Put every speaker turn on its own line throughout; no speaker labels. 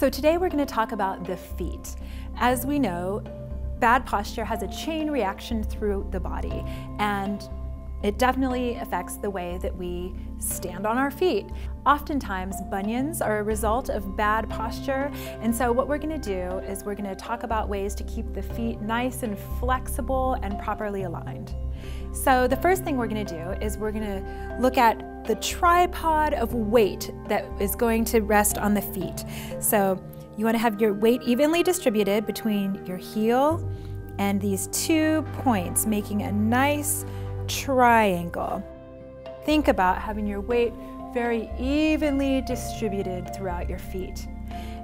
So today we're going to talk about the feet. As we know, bad posture has a chain reaction through the body, and it definitely affects the way that we stand on our feet. Oftentimes, bunions are a result of bad posture, and so what we're going to do is we're going to talk about ways to keep the feet nice and flexible and properly aligned. So the first thing we're going to do is we're going to look at the tripod of weight that is going to rest on the feet. So you want to have your weight evenly distributed between your heel and these 2 points, making a nice triangle. Think about having your weight very evenly distributed throughout your feet.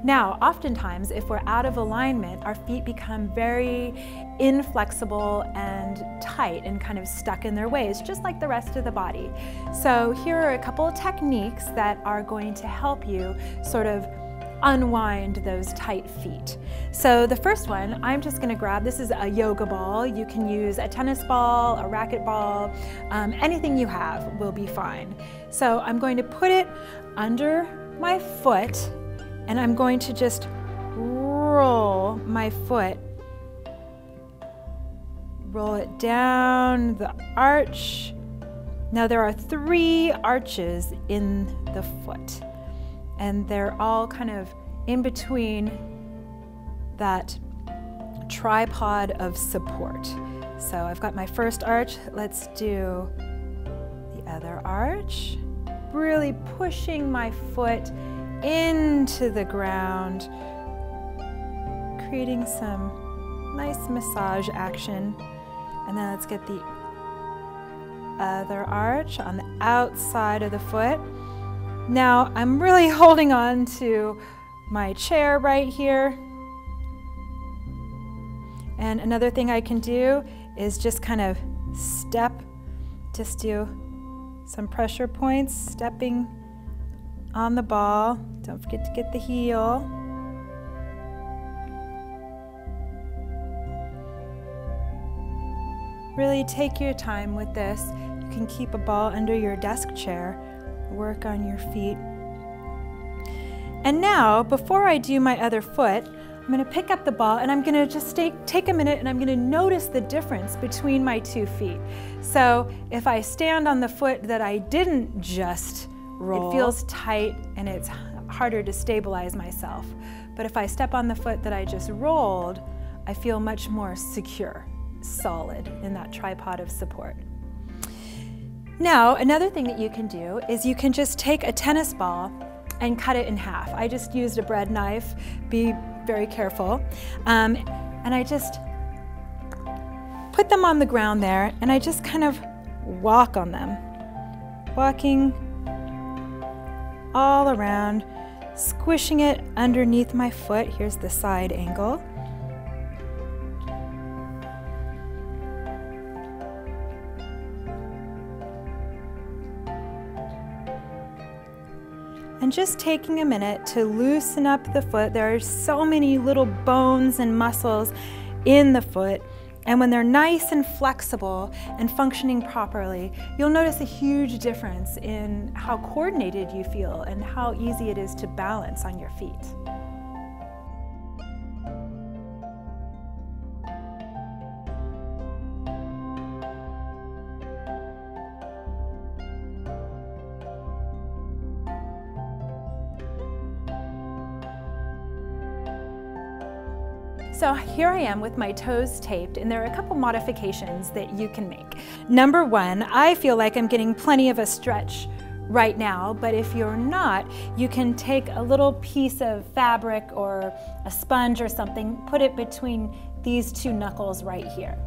Now, oftentimes, if we're out of alignment, our feet become very inflexible and tight and kind of stuck in their ways, just like the rest of the body. So here are a couple of techniques that are going to help you sort of unwind those tight feet. So the first one, I'm just going to grab, this is a yoga ball. You can use a tennis ball, a racket ball, anything you have will be fine. So I'm going to put it under my foot, and I'm going to just roll my foot, roll it down the arch. Now there are 3 arches in the foot, and they're all kind of in between that tripod of support. So I've got my first arch. Let's do the other arch. Really pushing my foot into the ground, creating some nice massage action. And then let's get the other arch on the outside of the foot. Now I'm really holding on to my chair right here. And another thing I can do is just kind of step, just do some pressure points, stepping on the ball. Don't forget to get the heel. Really take your time with this. You can keep a ball under your desk chair, work on your feet. And now, before I do my other foot, I'm going to pick up the ball and I'm going to just take a minute and I'm going to notice the difference between my 2 feet. So if I stand on the foot that I didn't just roll, it feels tight and it's harder to stabilize myself. But if I step on the foot that I just rolled, I feel much more secure, solid in that tripod of support. Now, another thing that you can do is you can just take a tennis ball and cut it in half. I just used a bread knife. Be very careful. And I just put them on the ground there, and I just kind of walk on them, walking all around, squishing it underneath my foot. Here's the side angle. And just taking a minute to loosen up the foot. There are so many little bones and muscles in the foot, and when they're nice and flexible and functioning properly, you'll notice a huge difference in how coordinated you feel and how easy it is to balance on your feet. So here I am with my toes taped, and there are a couple modifications that you can make. Number 1, I feel like I'm getting plenty of a stretch right now, but if you're not, you can take a little piece of fabric or a sponge or something, put it between these 2 knuckles right here.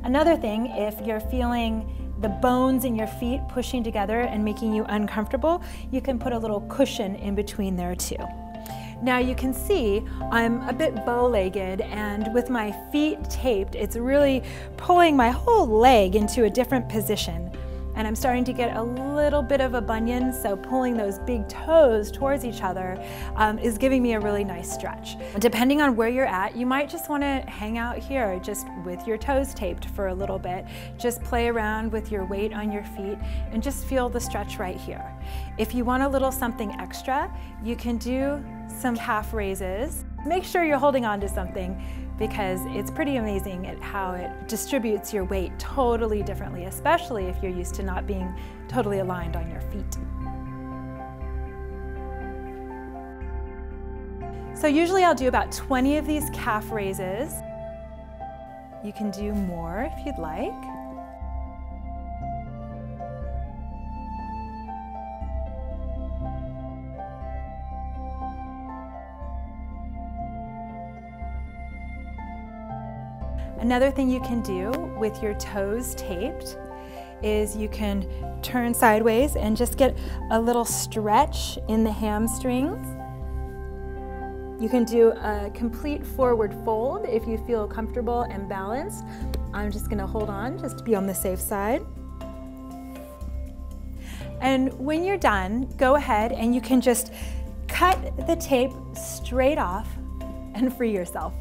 Another thing, if you're feeling the bones in your feet pushing together and making you uncomfortable, you can put a little cushion in between there too. Now you can see I'm a bit bow-legged, and with my feet taped, it's really pulling my whole leg into a different position. and I'm starting to get a little bit of a bunion, so pulling those big toes towards each other is giving me a really nice stretch. Depending on where you're at, you might just want to hang out here just with your toes taped for a little bit. Just play around with your weight on your feet and just feel the stretch right here. If you want a little something extra, you can do some calf raises. Make sure you're holding on to something, because it's pretty amazing at how it distributes your weight totally differently, especially if you're used to not being totally aligned on your feet. So usually I'll do about 20 of these calf raises. You can do more if you'd like. Another thing you can do with your toes taped is you can turn sideways and just get a little stretch in the hamstrings. You can do a complete forward fold if you feel comfortable and balanced. I'm just going to hold on just to be on the safe side. And when you're done, go ahead and you can just cut the tape straight off and free yourself.